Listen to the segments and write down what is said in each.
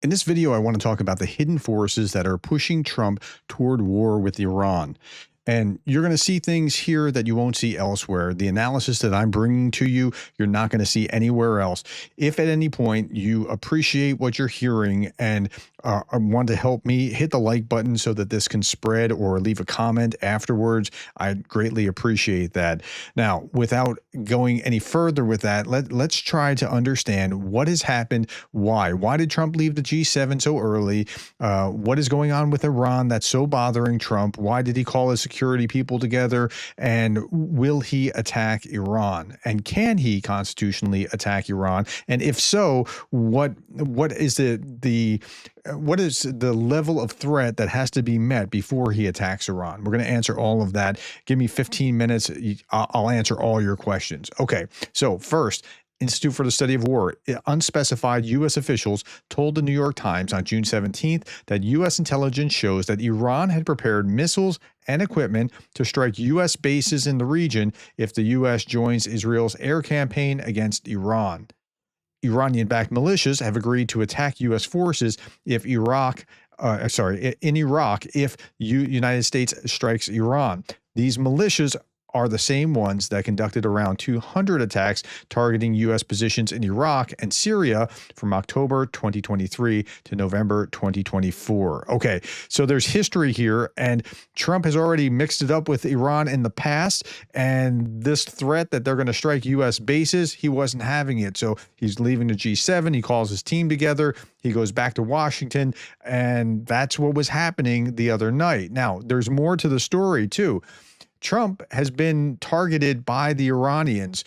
In this video, I want to talk about the hidden forces that are pushing Trump toward war with Iran. And you're going to see things here that you won't see elsewhere. The analysis that I'm bringing to you, you're not going to see anywhere else. If at any point you appreciate what you're hearing and want to help me, hit the like button so that this can spread, or leave a comment afterwards. I'd greatly appreciate that. Now, without going any further with that, let's try to understand what has happened. Why did Trump leave the G7 so early? What is going on with Iran that's so bothering Trump? Why did he call his security people together? And will he attack Iran? And can he constitutionally attack Iran? And if so, what is the level of threat that has to be met before he attacks Iran? We're going to answer all of that. Give me 15 minutes. I'll answer all your questions. Okay, so first, Institute for the Study of War. Unspecified U.S. officials told the New York Times on June 17th that U.S. intelligence shows that Iran had prepared missiles and equipment to strike U.S. bases in the region if the U.S. joins Israel's air campaign against Iran. Iranian-backed militias have agreed to attack U.S. forces if in Iraq if United States strikes Iran. These militias are the same ones that conducted around 200 attacks targeting U.S. positions in Iraq and Syria from October 2023 to November 2024. Okay, so there's history here, and Trump has already mixed it up with Iran in the past, and this threat that they're going to strike U.S. bases, he wasn't having it. So he's leaving the G7, he calls his team together, he goes back to Washington, and that's what was happening the other night. Now, there's more to the story, too. Trump has been targeted by the Iranians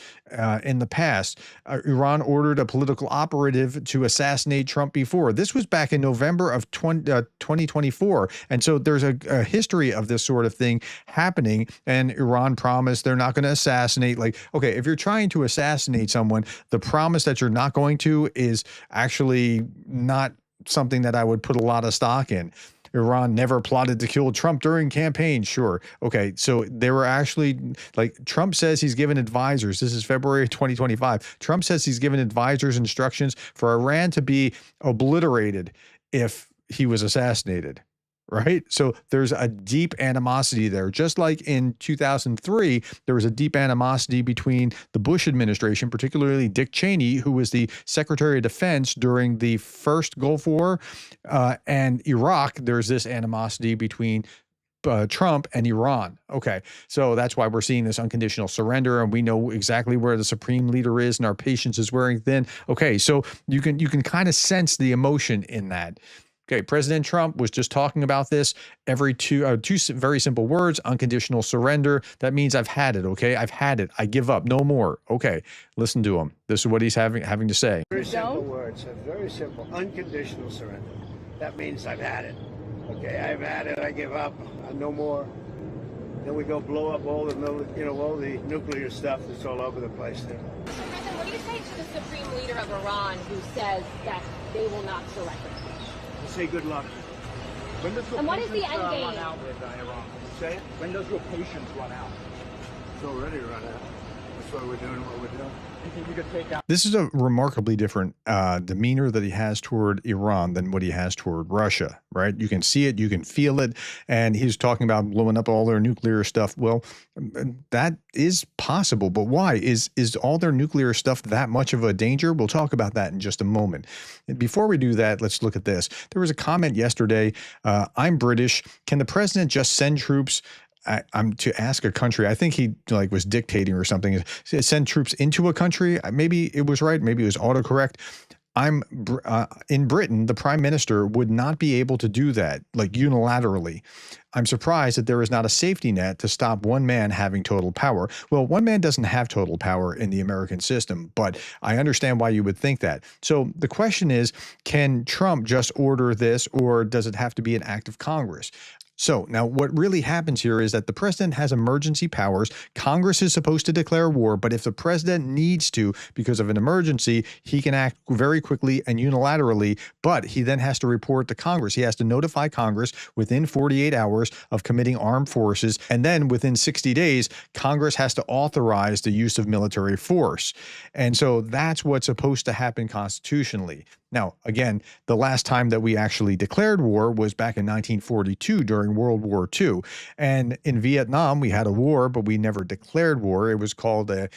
in the past. Iran ordered a political operative to assassinate Trump before. This was back in November of 2024. And so there's a history of this sort of thing happening. And Iran promised they're not going to assassinate. Like, okay, if you're trying to assassinate someone, the promise that you're not going to is actually not something that I would put a lot of stock in. Iran never plotted to kill Trump during campaign. Sure. Okay. So they were actually, like, Trump says he's given advisors. This is February 2025. Trump says he's given advisors instructions for Iran to be obliterated if he was assassinated. Right? So there's a deep animosity there. Just like in 2003, there was a deep animosity between the Bush administration, particularly Dick Cheney, who was the Secretary of Defense during the first Gulf War, and Iraq. There's this animosity between Trump and Iran. Okay, so that's why we're seeing this unconditional surrender, and we know exactly where the supreme leader is, and our patience is wearing thin. Okay, so you can kind of sense the emotion in that. Okay, President Trump was just talking about this. Every two very simple words: unconditional surrender. That means I've had it. Okay, I've had it. I give up. No more. Okay, listen to him. This is what he's having to say. Very simple words. Very simple. Unconditional surrender. That means I've had it. Okay, I've had it. I give up. No more. Then we go blow up all the all the nuclear stuff that's all over the place there. President, what do you say to the supreme leader of Iran who says that they will not surrender? Say good luck. When does your patience run out with Iran? Say it. When does your patience run out? It's already run out. That's why we're doing what we're doing. You think you could take out? This is a remarkably different demeanor that he has toward Iran than what he has toward Russia, right? You can see it, you can feel it, and he's talking about blowing up all their nuclear stuff. Well, that is possible, but why? Is all their nuclear stuff that much of a danger? We'll talk about that in just a moment. And before we do that, let's look at this. There was a comment yesterday, I'm British. Can the president just send troops? I'm to ask a country. I think he was dictating or something. Send troops into a country. Maybe it was right. Maybe it was autocorrect. In Britain, the prime minister would not be able to do that, like, unilaterally. I'm surprised that there is not a safety net to stop one man having total power. Well, one man doesn't have total power in the American system, but I understand why you would think that. So the question is, can Trump just order this, or does it have to be an act of Congress? So now what really happens here is that the president has emergency powers. Congress is supposed to declare war, but if the president needs to because of an emergency, he can act very quickly and unilaterally, but he then has to report to Congress. He has to notify Congress within 48 hours of committing armed forces, and then within 60 days, Congress has to authorize the use of military force. And so that's what's supposed to happen constitutionally. Now, again, the last time that we actually declared war was back in 1942 during World War II. And in Vietnam, we had a war, but we never declared war. It was called a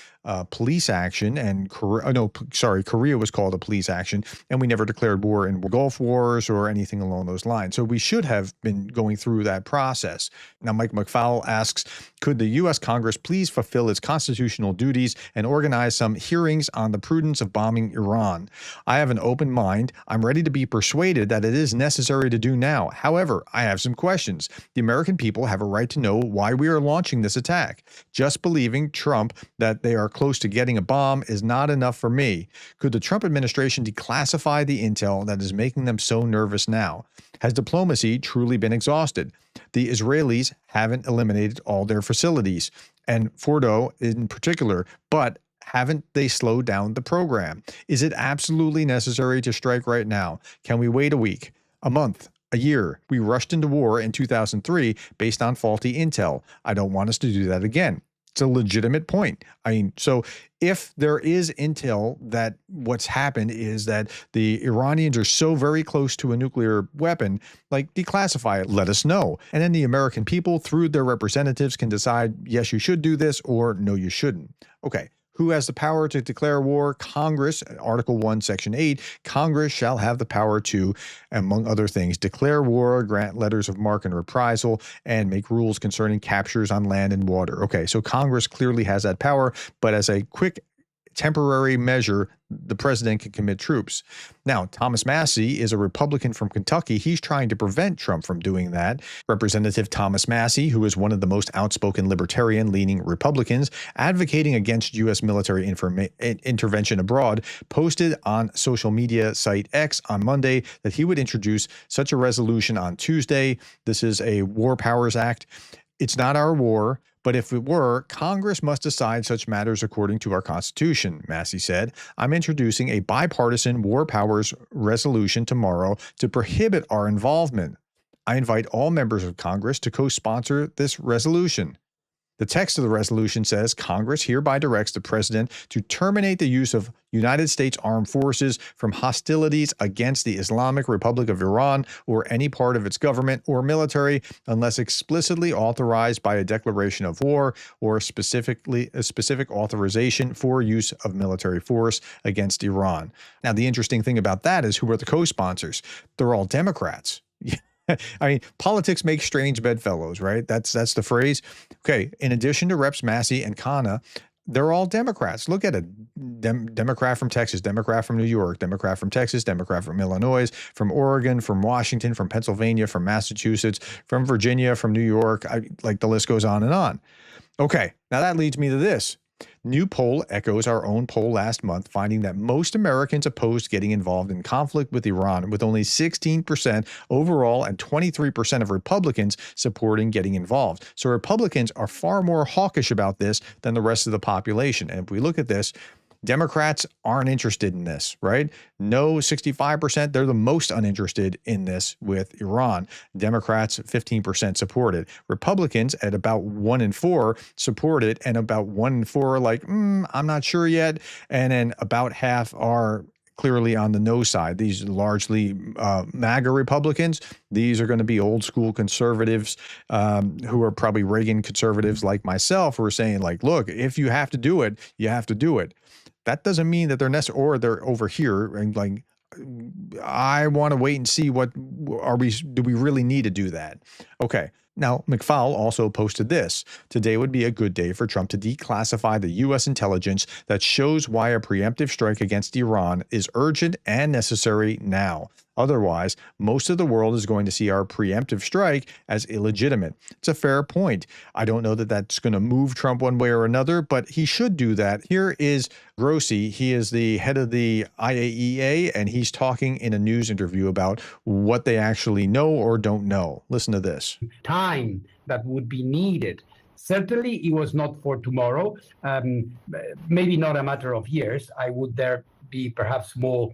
police action, and Korea was called a police action, and we never declared war in Gulf Wars or anything along those lines. So we should have been going through that process. Now, Mike McFowle asks, could the U.S. Congress please fulfill its constitutional duties and organize some hearings on the prudence of bombing Iran? I have an open mind. I'm ready to be persuaded that it is necessary to do now. However, I have some questions. The American people have a right to know why we are launching this attack. Just believing Trump that they are close to getting a bomb is not enough for me. Could the Trump administration declassify the intel that is making them so nervous now? Has diplomacy truly been exhausted? The Israelis haven't eliminated all their facilities, and Fordo in particular, but haven't they slowed down the program? Is it absolutely necessary to strike right now? Can we wait a week, a month, a year? We rushed into war in 2003 based on faulty intel. I don't want us to do that again. It's a legitimate point. I mean, so if there is intel that what's happened is that the Iranians are so very close to a nuclear weapon, like declassify it, let us know. And then the American people, through their representatives, can decide, yes, you should do this, or no, you shouldn't. Okay. Who has the power to declare war? Congress, Article 1, Section 8, Congress shall have the power to, among other things, declare war, grant letters of marque and reprisal, and make rules concerning captures on land and water. Okay, so Congress clearly has that power, but as a quick temporary measure, the president can commit troops. Now, Thomas Massie is a Republican from Kentucky. He's trying to prevent Trump from doing that. Representative Thomas Massie, who is one of the most outspoken libertarian-leaning Republicans advocating against U.S. military intervention abroad, posted on social media site X on Monday that he would introduce such a resolution on Tuesday. This is a War Powers Act. It's not our war, but if it were, Congress must decide such matters according to our Constitution, Massie said. I'm introducing a bipartisan war powers resolution tomorrow to prohibit our involvement. I invite all members of Congress to co-sponsor this resolution. The text of the resolution says Congress hereby directs the president to terminate the use of United States armed forces from hostilities against the Islamic Republic of Iran or any part of its government or military unless explicitly authorized by a declaration of war or a specific authorization for use of military force against Iran. Now, the interesting thing about that is who are the co-sponsors? They're all Democrats. I mean, politics makes strange bedfellows, right? That's the phrase. Okay. In addition to Reps Massie and Khanna, they're all Democrats. Look at it. Democrat from Texas, Democrat from New York, Democrat from Texas, Democrat from Illinois, from Oregon, from Washington, from Pennsylvania, from Massachusetts, from Virginia, from New York. Like the list goes on and on. Okay. Now that leads me to this. New poll echoes our own poll last month, finding that most Americans opposed getting involved in conflict with Iran, with only 16% overall and 23% of Republicans supporting getting involved. So Republicans are far more hawkish about this than the rest of the population. And if we look at this, Democrats aren't interested in this, right? No, 65%. They're the most uninterested in this with Iran. Democrats, 15% support it. Republicans at about 1 in 4 support it, and about 1 in 4 are like, I'm not sure yet. And then about half are clearly on the no side. These largely MAGA Republicans. These are going to be old school conservatives who are probably Reagan conservatives like myself, who are saying like, look, if you have to do it, you have to do it. That doesn't mean that they're necessary, or they're over here and like, I want to wait and see do we really need to do that? Okay. Now, McFowle also posted this. Today would be a good day for Trump to declassify the U.S. intelligence that shows why a preemptive strike against Iran is urgent and necessary now. Otherwise, most of the world is going to see our preemptive strike as illegitimate. It's a fair point. I don't know that that's going to move Trump one way or another, but he should do that. Here is Grossi. He is the head of the IAEA, and he's talking in a news interview about what they actually know or don't know. Listen to this. Time that would be needed. Certainly, it was not for tomorrow, maybe not a matter of years. I would there be perhaps more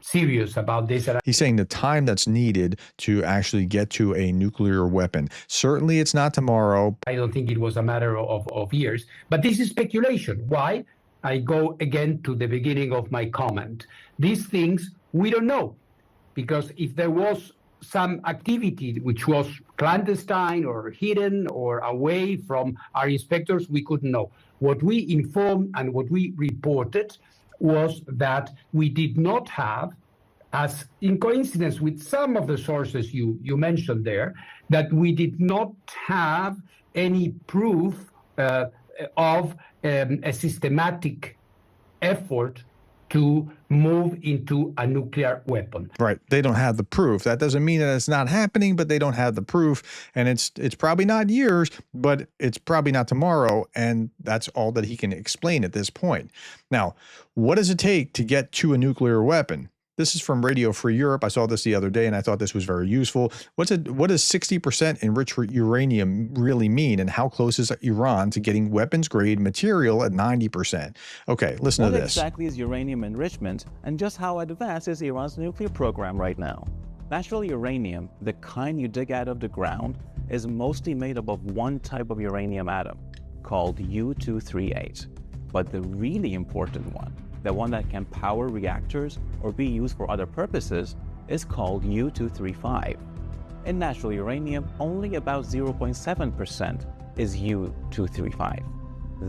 serious about this. He's saying the time that's needed to actually get to a nuclear weapon. Certainly, it's not tomorrow. I don't think it was a matter of years, but this is speculation. Why? I go again to the beginning of my comment. These things we don't know, because if there was some activity which was clandestine or hidden or away from our inspectors, we couldn't know. What we informed and what we reported was that we did not have, as in coincidence with some of the sources you mentioned there, that we did not have any proof of a systematic effort to move into a nuclear weapon. Right. They don't have the proof. That doesn't mean that it's not happening, but they don't have the proof. And it's probably not years, but it's probably not tomorrow. And that's all that he can explain at this point. Now, what does it take to get to a nuclear weapon? This is from Radio Free Europe. I saw this the other day, and I thought this was very useful. What does 60% enriched uranium really mean, and how close is Iran to getting weapons-grade material at 90%? Okay, listen to this. What exactly is uranium enrichment, and just how advanced is Iran's nuclear program right now? Natural uranium, the kind you dig out of the ground, is mostly made up of one type of uranium atom, called U-238. But the really important one, the one that can power reactors or be used for other purposes, is called U-235. In natural uranium, only about 0.7% is U-235.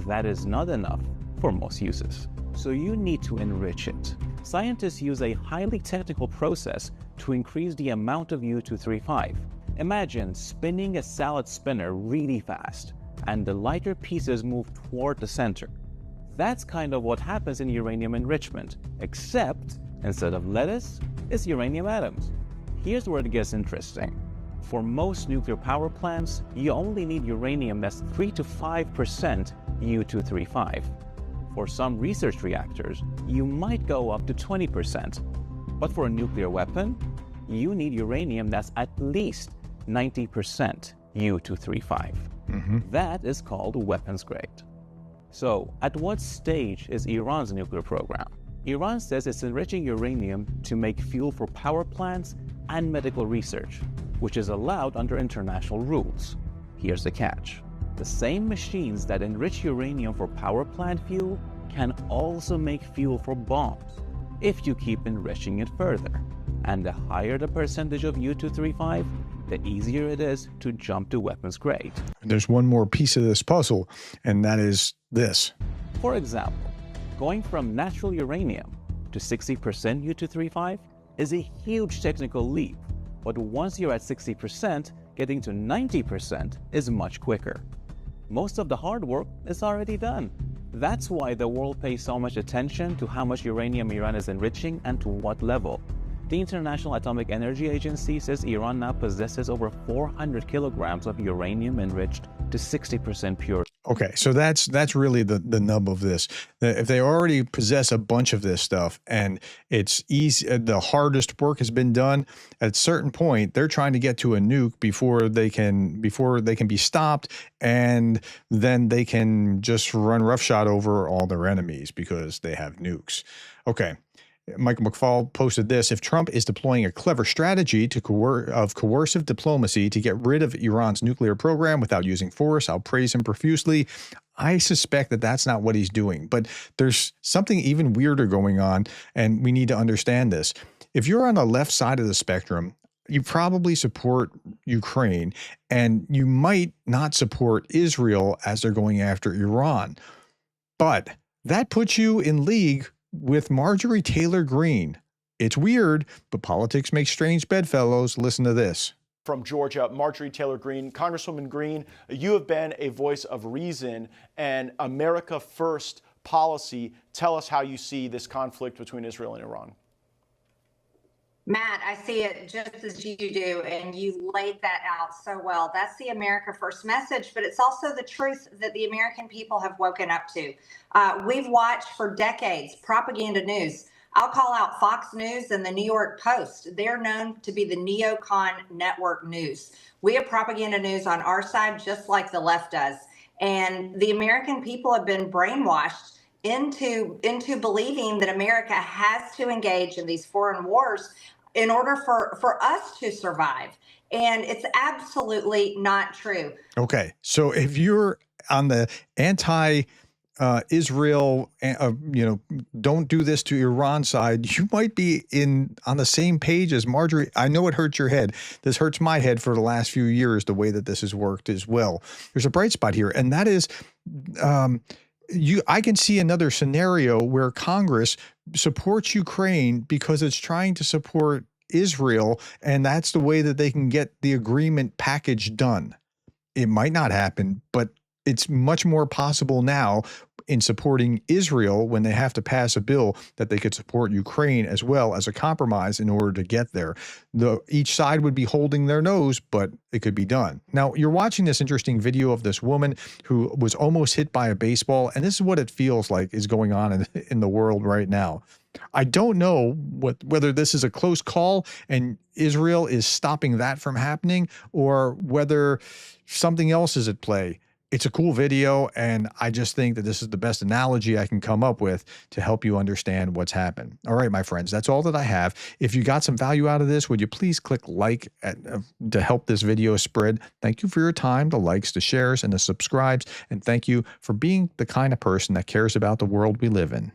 That is not enough for most uses. So you need to enrich it. Scientists use a highly technical process to increase the amount of U-235. Imagine spinning a salad spinner really fast, and the lighter pieces move toward the center. That's kind of what happens in uranium enrichment, except instead of lettuce, it's uranium atoms. Here's where it gets interesting. For most nuclear power plants, you only need uranium that's 3 to 5% U-235. For some research reactors, you might go up to 20%. But for a nuclear weapon, you need uranium that's at least 90% U-235. That is called weapons grade. So, at what stage is Iran's nuclear program? Iran says it's enriching uranium to make fuel for power plants and medical research, which is allowed under international rules. Here's the catch. The same machines that enrich uranium for power plant fuel can also make fuel for bombs if you keep enriching it further. And the higher the percentage of U-235, the easier it is to jump to weapons grade. There's one more piece of this puzzle, and that is this. For example, going from natural uranium to 60% U-235 is a huge technical leap, but once you're at 60%, getting to 90% is much quicker. Most of the hard work is already done. That's why the world pays so much attention to how much uranium Iran is enriching and to what level. The International Atomic Energy Agency says Iran now possesses over 400 kilograms of uranium enriched to 60% pure. Okay, so that's really the nub of this. If they already possess a bunch of this stuff and it's easy, the hardest work has been done, at a certain point they're trying to get to a nuke before they can be stopped, and then they can just run roughshod over all their enemies because they have nukes. Okay. Michael McFaul posted this: if Trump is deploying a clever strategy to coercive diplomacy to get rid of Iran's nuclear program without using force, I'll praise him profusely. I suspect that that's not what he's doing, but there's something even weirder going on, and we need to understand this. If you're on the left side of the spectrum, you probably support Ukraine, and you might not support Israel as they're going after Iran. But that puts you in league with Marjorie Taylor Greene. It's weird, but politics makes strange bedfellows. Listen to this. From Georgia, Marjorie Taylor Greene. Congresswoman Greene, you have been a voice of reason and America First policy. Tell us how you see this conflict between Israel and Iran. Matt, I see it just as you do, and you laid that out so well. That's the America First message, but it's also the truth that the American people have woken up to. We've watched for decades propaganda news. I'll call out Fox News and the New York Post. They're known to be the neocon network news. We have propaganda news on our side, just like the left does. And the American people have been brainwashed into believing that America has to engage in these foreign wars in order for us to survive. And it's absolutely not true. Okay. So if you're on the anti Israel, don't do this to Iran side, you might be on the same page as Marjorie. I know it hurts your head. This hurts my head for the last few years, the way that this has worked as well. There's a bright spot here, and that is I can see another scenario where Congress supports Ukraine because it's trying to support Israel, and that's the way that they can get the agreement package done. It might not happen, but it's much more possible now in supporting Israel when they have to pass a bill that they could support Ukraine as well as a compromise in order to get there. Each side would be holding their nose, but it could be done. Now, you're watching this interesting video of this woman who was almost hit by a baseball, and this is what it feels like is going on in the world right now. I don't know whether this is a close call and Israel is stopping that from happening, or whether something else is at play. It's a cool video, and I just think that this is the best analogy I can come up with to help you understand what's happened. All right, my friends, that's all that I have. If you got some value out of this, would you please click like to help this video spread? Thank you for your time, the likes, the shares, and the subscribes, and thank you for being the kind of person that cares about the world we live in.